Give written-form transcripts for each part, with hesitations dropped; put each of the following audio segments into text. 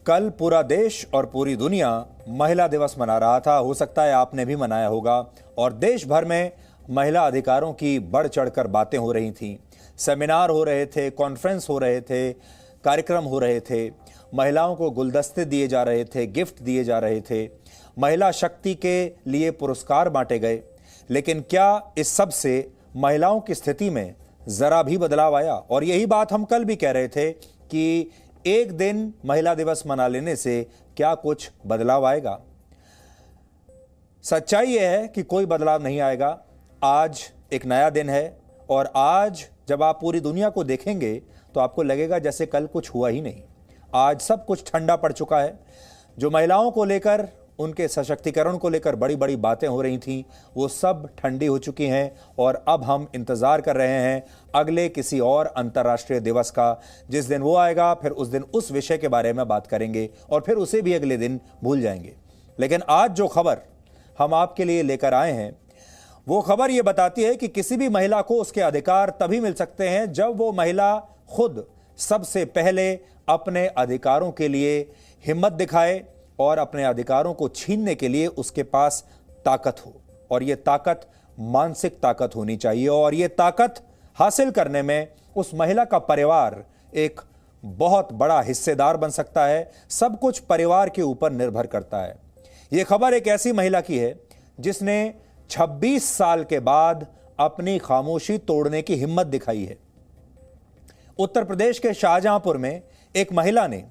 कल पूरा देश और पूरी दुनिया महिला दिवस मना रहा था। हो सकता है आपने भी मनाया होगा। और देश भर में महिला अधिकारों की बढ़ चढ़कर बातें हो रही थीं, सेमिनार हो रहे थे, कॉन्फ्रेंस हो रहे थे, कार्यक्रम हो रहे थे, महिलाओं को गुलदस्ते दिए जा रहे थे, गिफ्ट दिए जा रहे थे, महिला शक्ति के लिए पुरस्कार बांटे गए। लेकिन क्या इस सब से महिलाओं की स्थिति में जरा भी बदलाव आया? और यही बात हम कल भी कह रहे थे कि एक दिन महिला दिवस मना लेने से क्या कुछ बदलाव आएगा? सच्चाई यह है कि कोई बदलाव नहीं आएगा। आज एक नया दिन है और आज जब आप पूरी दुनिया को देखेंगे तो आपको लगेगा जैसे कल कुछ हुआ ही नहीं। आज सब कुछ ठंडा पड़ चुका है। जो महिलाओं को लेकर, उनके सशक्तिकरण को लेकर बड़ी बड़ी बातें हो रही थीं, वो सब ठंडी हो चुकी हैं। और अब हम इंतज़ार कर रहे हैं अगले किसी और अंतर्राष्ट्रीय दिवस का, जिस दिन वो आएगा फिर उस दिन उस विषय के बारे में बात करेंगे और फिर उसे भी अगले दिन भूल जाएंगे। लेकिन आज जो खबर हम आपके लिए लेकर आए हैं, वो खबर ये बताती है कि किसी भी महिला को उसके अधिकार तभी मिल सकते हैं जब वो महिला खुद सबसे पहले अपने अधिकारों के लिए हिम्मत दिखाए और अपने अधिकारों को छीनने के लिए उसके पास ताकत हो। और ये ताकत मानसिक ताकत होनी चाहिए। और ये ताकत हासिल करने में उस महिला का परिवार एक बहुत बड़ा हिस्सेदार बन सकता है। सब कुछ परिवार के ऊपर निर्भर करता है। ये खबर एक ऐसी महिला की है जिसने 26 साल के बाद अपनी खामोशी तोड़ने की हिम्मत दिखाई है। उत्तर प्रदेश के शाहजहांपुर में एक महिला ने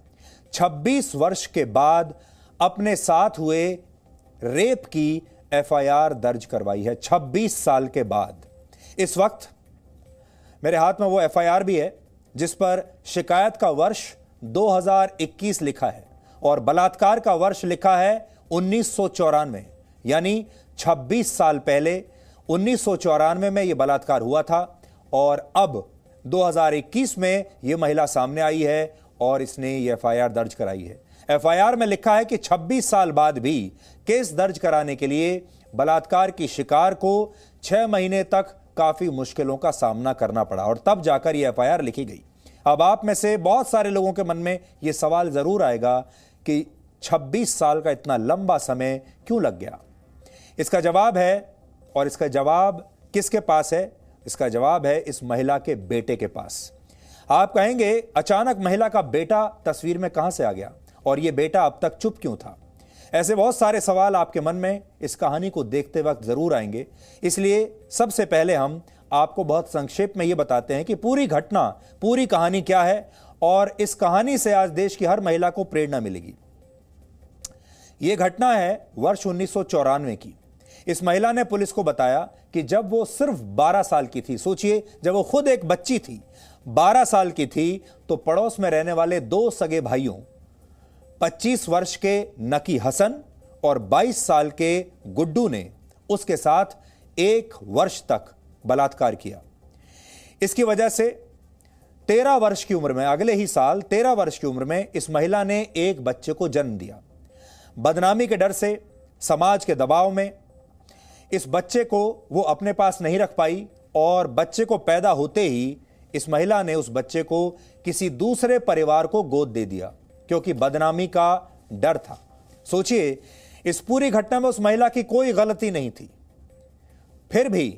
26 वर्ष के बाद अपने साथ हुए रेप की एफआईआर दर्ज करवाई है। 26 साल के बाद। इस वक्त मेरे हाथ में वो एफआईआर भी है जिस पर शिकायत का वर्ष 2021 लिखा है और बलात्कार का वर्ष लिखा है 1994। यानी 26 साल पहले 1994 में यह बलात्कार हुआ था और अब 2021 में यह महिला सामने आई है और इसने ये एफआईआर दर्ज कराई है। एफआईआर में लिखा है कि 26 साल बाद भी केस दर्ज कराने के लिए बलात्कार की शिकार को 6 महीने तक काफी मुश्किलों का सामना करना पड़ा और तब जाकर यह एफआईआर लिखी गई। अब आप में से बहुत सारे लोगों के मन में यह सवाल जरूर आएगा कि 26 साल का इतना लंबा समय क्यों लग गया? इसका जवाब है, और इसका जवाब किसके पास है? इसका जवाब है इस महिला के बेटे के पास। आप कहेंगे अचानक महिला का बेटा तस्वीर में कहां से आ गया और यह बेटा अब तक चुप क्यों था? ऐसे बहुत सारे सवाल आपके मन में इस कहानी को देखते वक्त जरूर आएंगे। इसलिए सबसे पहले हम आपको बहुत संक्षेप में यह बताते हैं कि पूरी घटना, पूरी कहानी क्या है और इस कहानी से आज देश की हर महिला को प्रेरणा मिलेगी। यह घटना है वर्ष 1994 की। इस महिला ने पुलिस को बताया कि जब वो सिर्फ 12 साल की थी, सोचिए, जब वो खुद एक बच्ची थी, 12 साल की थी, तो पड़ोस में रहने वाले 2 सगे भाइयों 25 वर्ष के नकी हसन और 22 साल के गुड्डू ने उसके साथ 1 वर्ष तक बलात्कार किया। इसकी वजह से 13 वर्ष की उम्र में, अगले ही साल 13 वर्ष की उम्र में इस महिला ने एक बच्चे को जन्म दिया। बदनामी के डर से, समाज के दबाव में इस बच्चे को वो अपने पास नहीं रख पाई और बच्चे को पैदा होते ही इस महिला ने उस बच्चे को किसी दूसरे परिवार को गोद दे दिया क्योंकि बदनामी का डर था। सोचिए, इस पूरी घटना में उस महिला की कोई गलती नहीं थी, फिर भी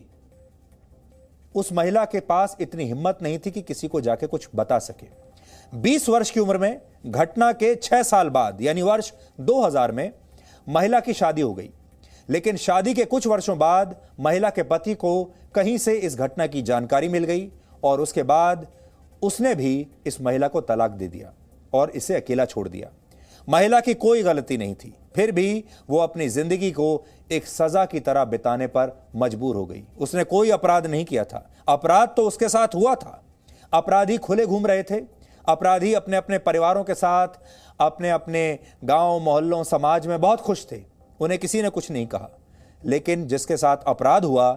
उस महिला के पास इतनी हिम्मत नहीं थी कि किसी को जाके कुछ बता सके। 20 वर्ष की उम्र में घटना के 6 साल बाद यानी वर्ष 2000 में महिला की शादी हो गई। लेकिन शादी के कुछ वर्षों बाद महिला के पति को कहीं से इस घटना की जानकारी मिल गई और उसके बाद उसने भी इस महिला को तलाक दे दिया और इसे अकेला छोड़ दिया। महिला की कोई गलती नहीं थी, फिर भी वो अपनी जिंदगी को एक सजा की तरह बिताने पर मजबूर हो गई। उसने कोई अपराध नहीं किया था। अपराध तो उसके साथ हुआ था। अपराधी खुले घूम रहे थे। अपराधी अपने अपने परिवारों के साथ, अपने अपने गांव, मोहल्लों, समाज में बहुत खुश थे। उन्हें किसी ने कुछ नहीं कहा। लेकिन जिसके साथ अपराध हुआ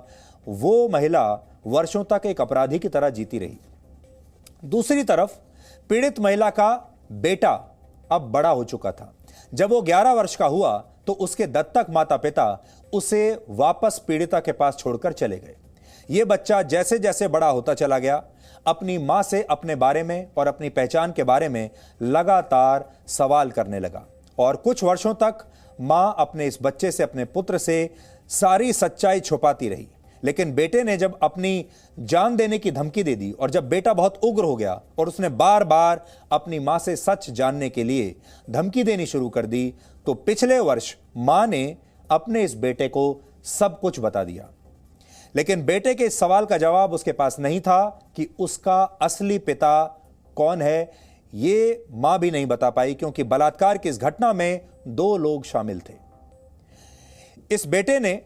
वो महिला वर्षों तक एक अपराधी की तरह जीती रही। दूसरी तरफ पीड़ित महिला का बेटा अब बड़ा हो चुका था। जब वो 11 वर्ष का हुआ तो उसके दत्तक माता पिता उसे वापस पीड़िता के पास छोड़कर चले गए। ये बच्चा जैसे जैसे बड़ा होता चला गया, अपनी मां से अपने बारे में और अपनी पहचान के बारे में लगातार सवाल करने लगा और कुछ वर्षों तक मां अपने इस बच्चे से, अपने पुत्र से सारी सच्चाई छुपाती रही। लेकिन बेटे ने जब अपनी जान देने की धमकी दे दी और जब बेटा बहुत उग्र हो गया और उसने बार बार अपनी मां से सच जानने के लिए धमकी देनी शुरू कर दी, तो पिछले वर्ष मां ने अपने इस बेटे को सब कुछ बता दिया। लेकिन बेटे के इस सवाल का जवाब उसके पास नहीं था कि उसका असली पिता कौन है। ये मां भी नहीं बता पाई, क्योंकि बलात्कार की इस घटना में 2 लोग शामिल थे। इस बेटे ने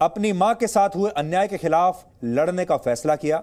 अपनी मां के साथ हुए अन्याय के खिलाफ लड़ने का फैसला किया।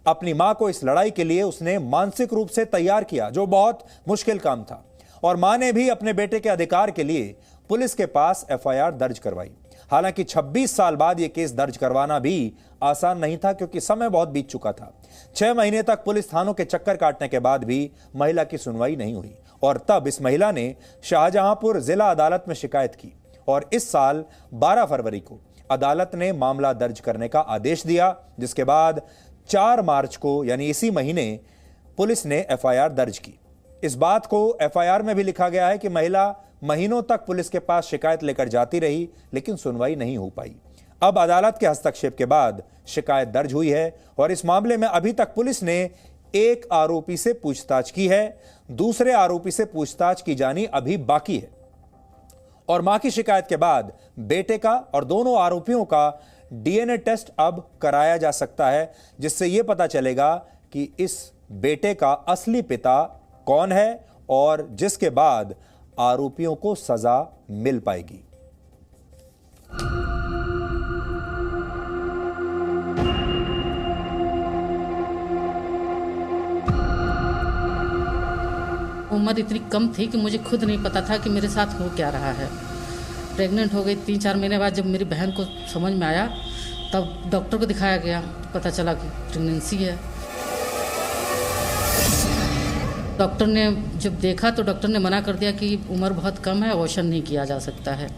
अपनी मां को इस लड़ाई के लिए उसने मानसिक रूप से तैयार किया, जो बहुत मुश्किल काम था। और मां ने भी अपने बेटे के अधिकार के लिए पुलिस के पास एफआईआर दर्ज करवाई। हालांकि 26 साल बाद यह केस दर्ज करवाना भी आसान नहीं था, क्योंकि समय बहुत बीत चुका था। 6 महीने तक पुलिस थानों के चक्कर काटने के बाद भी महिला की सुनवाई नहीं हुई और तब इस महिला ने शाहजहांपुर जिला अदालत में शिकायत की और इस साल 12 फरवरी को अदालत ने मामला दर्ज करने का आदेश दिया, जिसके बाद 4 मार्च को यानी इसी महीने पुलिस ने एफआईआर दर्ज की। इस बात को एफआईआर में भी लिखा गया है कि महिला महीनों तक पुलिस के पास शिकायत लेकर जाती रही, लेकिन सुनवाई नहीं हो पाई। अब अदालत के हस्तक्षेप के बाद शिकायत दर्ज हुई है और इस मामले में अभी तक पुलिस ने एक आरोपी से पूछताछ की है, दूसरे आरोपी से पूछताछ की जानी अभी बाकी है। और मां की शिकायत के बाद बेटे का और दोनों आरोपियों का डीएनए टेस्ट अब कराया जा सकता है, जिससे यह पता चलेगा कि इस बेटे का असली पिता कौन है और जिसके बाद आरोपियों को सजा मिल पाएगी। उम्र इतनी कम थी कि मुझे खुद नहीं पता था कि मेरे साथ हो क्या रहा है। प्रेग्नेंट हो गई। 3-4 महीने बाद जब मेरी बहन को समझ में आया, तब डॉक्टर को दिखाया गया, पता चला कि प्रेगनेंसी है। डॉक्टर ने जब देखा तो डॉक्टर ने मना कर दिया कि उम्र बहुत कम है, अबॉर्शन नहीं किया जा सकता है,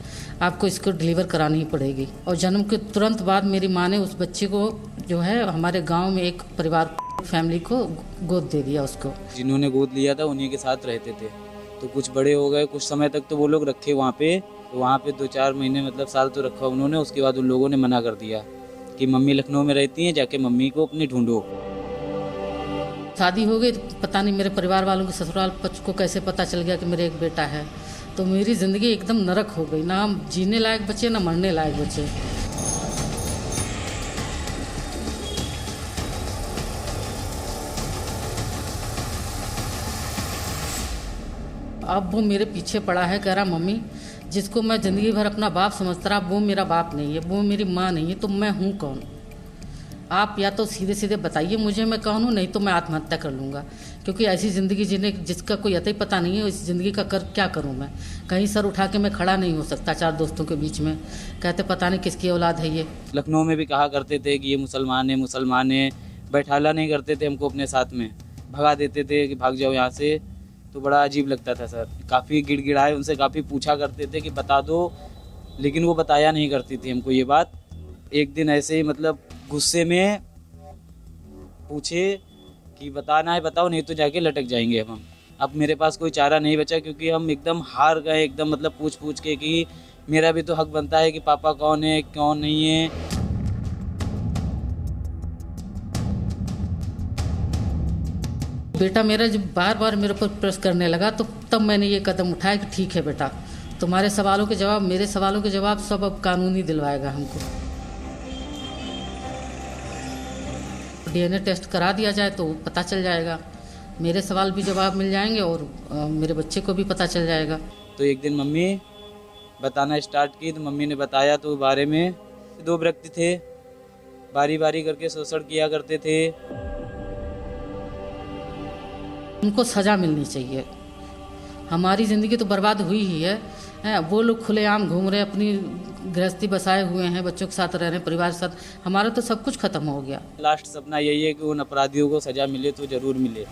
आपको इसको डिलीवर करानी ही पड़ेगी। और जन्म के तुरंत बाद मेरी माँ ने उस बच्चे को जो है हमारे गांव में एक परिवार फैमिली को गोद दे दिया। उसको जिन्होंने गोद लिया था उन्हीं के साथ रहते थे, तो कुछ बड़े हो गए, कुछ समय तक तो वो लोग रखे वहाँ पे, तो वहाँ पे 2-4 महीने मतलब साल तो रखा उन्होंने। उसके बाद उन लोगों ने मना कर दिया कि मम्मी लखनऊ में रहती हैं, जाके मम्मी को अपनी ढूंढो। शादी हो गई, पता नहीं मेरे परिवार वालों के ससुराल पक्ष को कैसे पता चल गया कि मेरे एक बेटा है। तो मेरी ज़िंदगी एकदम नरक हो गई, ना हम जीने लायक बचे ना मरने लायक बचे। अब वो मेरे पीछे पड़ा है, कह रहा मम्मी जिसको मैं ज़िंदगी भर अपना बाप समझता रहा, वो मेरा बाप नहीं है, वो मेरी माँ नहीं है, तो मैं हूँ कौन? आप या तो सीधे सीधे बताइए मुझे मैं कौन हूँ, नहीं तो मैं आत्महत्या कर लूँगा। क्योंकि ऐसी ज़िंदगी जीने जिसका कोई अतई पता नहीं है, इस ज़िंदगी का कर क्या करूँ मैं? कहीं सर उठा के मैं खड़ा नहीं हो सकता 4 दोस्तों के बीच में, कहते पता नहीं किसकी औलाद है ये। लखनऊ में भी कहा करते थे कि ये मुसलमान है, बैठाला नहीं करते थे हमको अपने साथ में, भगा देते थे कि भाग जाओ यहाँ से। तो बड़ा अजीब लगता था सर। काफ़ी गिड़गिड़ाए, उनसे काफ़ी पूछा करते थे कि बता दो, लेकिन वो बताया नहीं करती थी हमको ये बात। एक दिन ऐसे ही मतलब गुस्से में पूछे कि बताना है बताओ, नहीं तो जाके लटक जाएंगे हम। अब मेरे पास कोई चारा नहीं बचा, क्योंकि हम एकदम हार गए, एकदम मतलब पूछ के कि मेरा भी तो हक बनता है कि पापा कौन है कौन नहीं है। बेटा मेरा जब बार बार मेरे ऊपर प्रेस करने लगा, तो तब मैंने ये कदम उठाया कि ठीक है बेटा, तुम्हारे सवालों के जवाब, मेरे सवालों के जवाब सब अब कानूनी दिलवाएगा हमको। डीएनए टेस्ट करा दिया जाए तो पता चल जाएगा, मेरे सवाल भी जवाब मिल जाएंगे और मेरे बच्चे को भी पता चल जाएगा। तो एक दिन मम्मी बताना स्टार्ट की, तो मम्मी ने बताया तो बारे में 2 व्यक्ति थे, बारी बारी करके शोषण किया करते थे। उनको सज़ा मिलनी चाहिए। हमारी ज़िंदगी तो बर्बाद हुई ही है। वो लोग खुलेआम घूम रहे, अपनी गृहस्थी बसाए हुए हैं, बच्चों के साथ रह रहे हैं, परिवार के साथ। हमारा तो सब कुछ खत्म हो गया। लास्ट सपना यही है कि उन अपराधियों को सज़ा मिले तो ज़रूर मिले।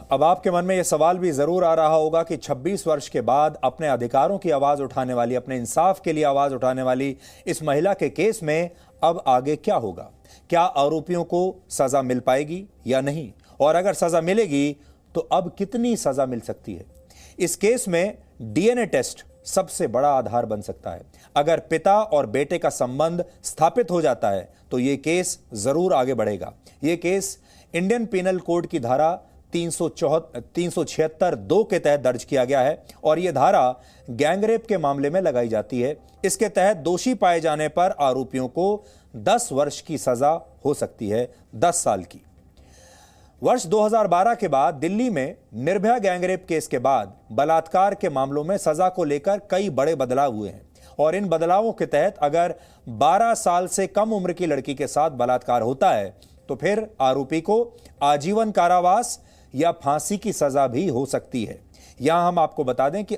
अब आपके मन में यह सवाल भी जरूर आ रहा होगा कि 26 वर्ष के बाद अपने अधिकारों की आवाज उठाने वाली, अपने इंसाफ के लिए आवाज उठाने वाली इस महिला के केस में अब आगे क्या होगा? क्या आरोपियों को सजा मिल पाएगी या नहीं? और अगर सजा मिलेगी तो अब कितनी सजा मिल सकती है? इस केस में डीएनए टेस्ट सबसे बड़ा आधार बन सकता है। अगर पिता और बेटे का संबंध स्थापित हो जाता है तो यह केस जरूर आगे बढ़ेगा। यह केस इंडियन पीनल कोड की धारा 376(2) के तहत दर्ज किया गया है और यह धारा गैंगरेप के मामले में लगाई जाती है। इसके तहत दोषी पाए जाने पर आरोपियों को 10 वर्ष की सजा हो सकती है, 10 साल की। वर्ष 2012 के बाद दिल्ली में निर्भया गैंगरेप केस के बाद बलात्कार के मामलों में सजा को लेकर कई बड़े बदलाव हुए हैं और इन बदलावों के तहत अगर 12 साल से कम उम्र की लड़की के साथ बलात्कार होता है तो फिर आरोपी को आजीवन कारावास या फांसी की सजा भी हो सकती है। यहां हम आपको बता दें कि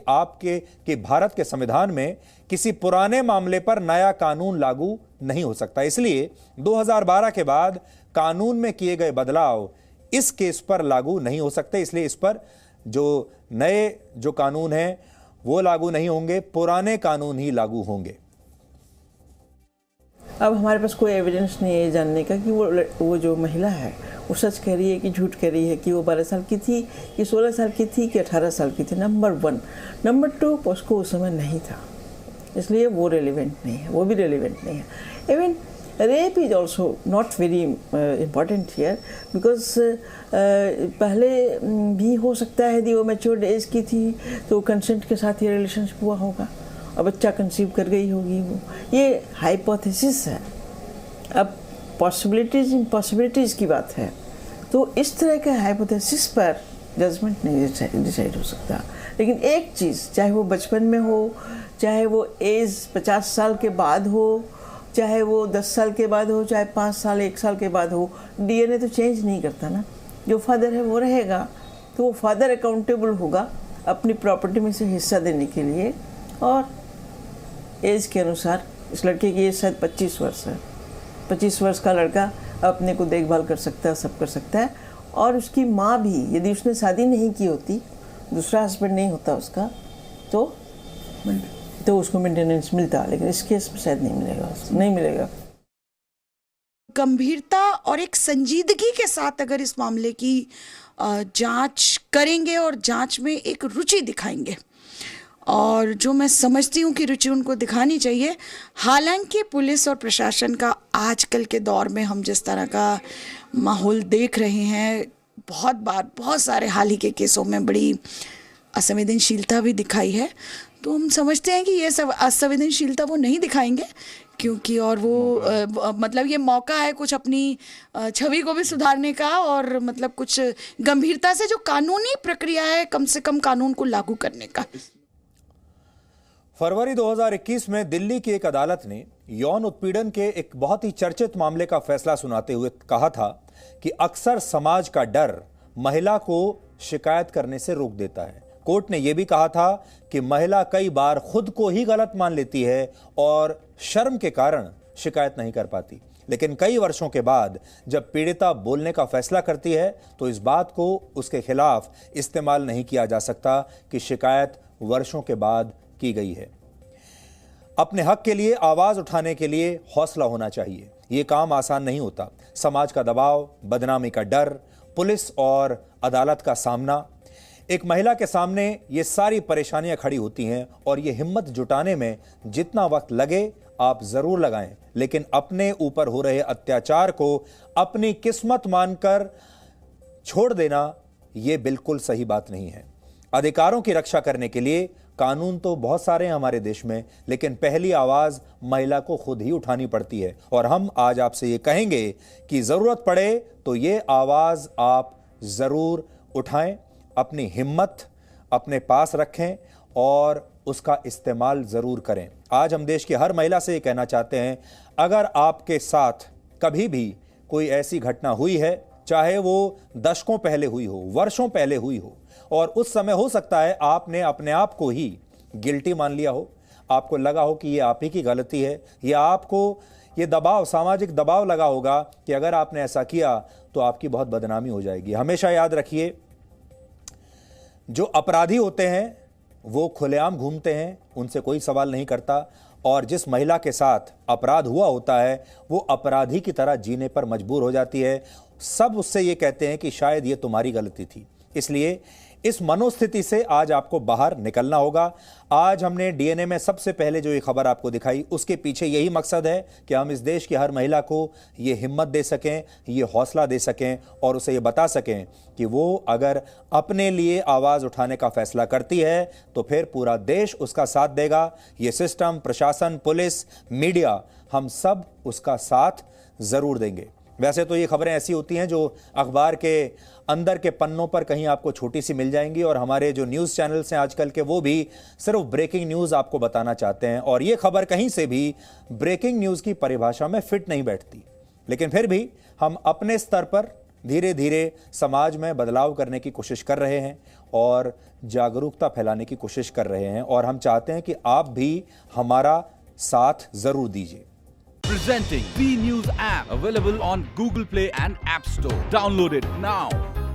भारत के संविधान में किसी पुराने मामले पर नया कानून लागू नहीं हो सकता। इसलिए 2012 के बाद कानून में किए गए बदलाव इस केस पर लागू नहीं हो सकते। इसलिए इस पर नए कानून हैं वो लागू नहीं होंगे, पुराने कानून ही लागू होंगे। अब हमारे पास कोई एविडेंस नहीं है जानने का कि वो जो महिला है वो सच कह रही है कि झूठ कह रही है, कि वो 12 साल की थी कि 16 साल की थी कि 18 साल की थी, नंबर 1। नंबर 2, पॉस्को उस समय नहीं था, इसलिए वो रेलिवेंट नहीं है, वो भी रेलिवेंट नहीं है। Even rape is also not very important here because पहले भी हो सकता है यदि वो मैच्योर्ड एज की थी तो कंसेंट के साथ ही रिलेशनशिप हुआ होगा और बच्चा कंसीव कर गई होगी। वो ये हाइपोथेसिस है। अब पॉसिबिलिटीज इम्पॉसिबिलिटीज़ की बात है तो इस तरह के हाइपोथेसिस पर जजमेंट नहीं डिसाइड हो सकता। लेकिन एक चीज़, चाहे वो बचपन में हो, चाहे वो एज 50 साल के बाद हो, चाहे वो 10 साल के बाद हो, चाहे 5 साल 1 साल के बाद हो, डीएनए तो चेंज नहीं करता ना। जो फादर है वो रहेगा, तो वो फादर अकाउंटेबल होगा अपनी प्रॉपर्टी में से हिस्सा देने के लिए। और एज के अनुसार इस लड़के की एज शायद 25 वर्ष है। 25 वर्ष का लड़का अपने को देखभाल कर सकता है, सब कर सकता है। और उसकी माँ भी, यदि उसने शादी नहीं की होती, दूसरा हस्बैंड नहीं होता उसका, तो उसको मेंटेनेंस मिलता। लेकिन इस केस में शायद नहीं मिलेगा। गंभीरता और एक संजीदगी के साथ अगर इस मामले की जांच करेंगे और जांच में एक रुचि दिखाएंगे, और जो मैं समझती हूँ कि रुचि उनको दिखानी चाहिए। हालांकि पुलिस और प्रशासन का आजकल के दौर में हम जिस तरह का माहौल देख रहे हैं, बहुत बार बहुत सारे हाल ही के केसों में बड़ी असंवेदनशीलता भी दिखाई है, तो हम समझते हैं कि ये सब असंवेदनशीलता वो नहीं दिखाएंगे, क्योंकि और वो मतलब ये मौका है कुछ अपनी छवि को भी सुधारने का, और मतलब कुछ गंभीरता से जो कानूनी प्रक्रिया है कम से कम कानून को लागू करने का। फरवरी 2021 में दिल्ली की एक अदालत ने यौन उत्पीड़न के एक बहुत ही चर्चित मामले का फैसला सुनाते हुए कहा था कि अक्सर समाज का डर महिला को शिकायत करने से रोक देता है। कोर्ट ने यह भी कहा था कि महिला कई बार खुद को ही गलत मान लेती है और शर्म के कारण शिकायत नहीं कर पाती। लेकिन कई वर्षों के बाद जब पीड़िता बोलने का फैसला करती है तो इस बात को उसके खिलाफ इस्तेमाल नहीं किया जा सकता कि शिकायत वर्षों के बाद की गई है। अपने हक के लिए आवाज उठाने के लिए हौसला होना चाहिए। यह काम आसान नहीं होता। समाज का दबाव, बदनामी का डर, पुलिस और अदालत का सामना, एक महिला के सामने ये सारी परेशानियां खड़ी होती हैं और ये हिम्मत जुटाने में जितना वक्त लगे आप जरूर लगाएं, लेकिन अपने ऊपर हो रहे अत्याचार को अपनी किस्मत मानकर छोड़ देना यह बिल्कुल सही बात नहीं है। अधिकारों की रक्षा करने के लिए कानून तो बहुत सारे हैं हमारे देश में, लेकिन पहली आवाज महिला को खुद ही उठानी पड़ती है। और हम आज आपसे ये कहेंगे कि जरूरत पड़े तो ये आवाज आप जरूर उठाएं, अपनी हिम्मत अपने पास रखें और उसका इस्तेमाल जरूर करें। आज हम देश की हर महिला से ये कहना चाहते हैं, अगर आपके साथ कभी भी कोई ऐसी घटना हुई है, चाहे वो दशकों पहले हुई हो, वर्षों पहले हुई हो, और उस समय हो सकता है आपने अपने आप को ही गिल्टी मान लिया हो, आपको लगा हो कि ये आप ही की गलती है, या आपको ये दबाव, सामाजिक दबाव लगा होगा कि अगर आपने ऐसा किया तो आपकी बहुत बदनामी हो जाएगी। हमेशा याद रखिए, जो अपराधी होते हैं वो खुलेआम घूमते हैं, उनसे कोई सवाल नहीं करता, और जिस महिला के साथ अपराध हुआ होता है वो अपराधी की तरह जीने पर मजबूर हो जाती है। सब उससे ये कहते हैं कि शायद ये तुम्हारी गलती थी। इसलिए इस मनोस्थिति से आज आपको बाहर निकलना होगा। आज हमने डीएनए में सबसे पहले जो ये खबर आपको दिखाई, उसके पीछे यही मकसद है कि हम इस देश की हर महिला को ये हिम्मत दे सकें, ये हौसला दे सकें और उसे ये बता सकें कि वो अगर अपने लिए आवाज़ उठाने का फैसला करती है तो फिर पूरा देश उसका साथ देगा। ये सिस्टम, प्रशासन, पुलिस, मीडिया, हम सब उसका साथ ज़रूर देंगे। वैसे तो ये खबरें ऐसी होती हैं जो अखबार के अंदर के पन्नों पर कहीं आपको छोटी सी मिल जाएंगी, और हमारे जो न्यूज़ चैनल्स हैं आजकल के वो भी सिर्फ ब्रेकिंग न्यूज़ आपको बताना चाहते हैं, और ये खबर कहीं से भी ब्रेकिंग न्यूज़ की परिभाषा में फिट नहीं बैठती। लेकिन फिर भी हम अपने स्तर पर धीरे धीरे समाज में बदलाव करने की कोशिश कर रहे हैं और जागरूकता फैलाने की कोशिश कर रहे हैं, और हम चाहते हैं कि आप भी हमारा साथ ज़रूर दीजिए। Presenting V News app, available on Google Play and App Store. Download it now.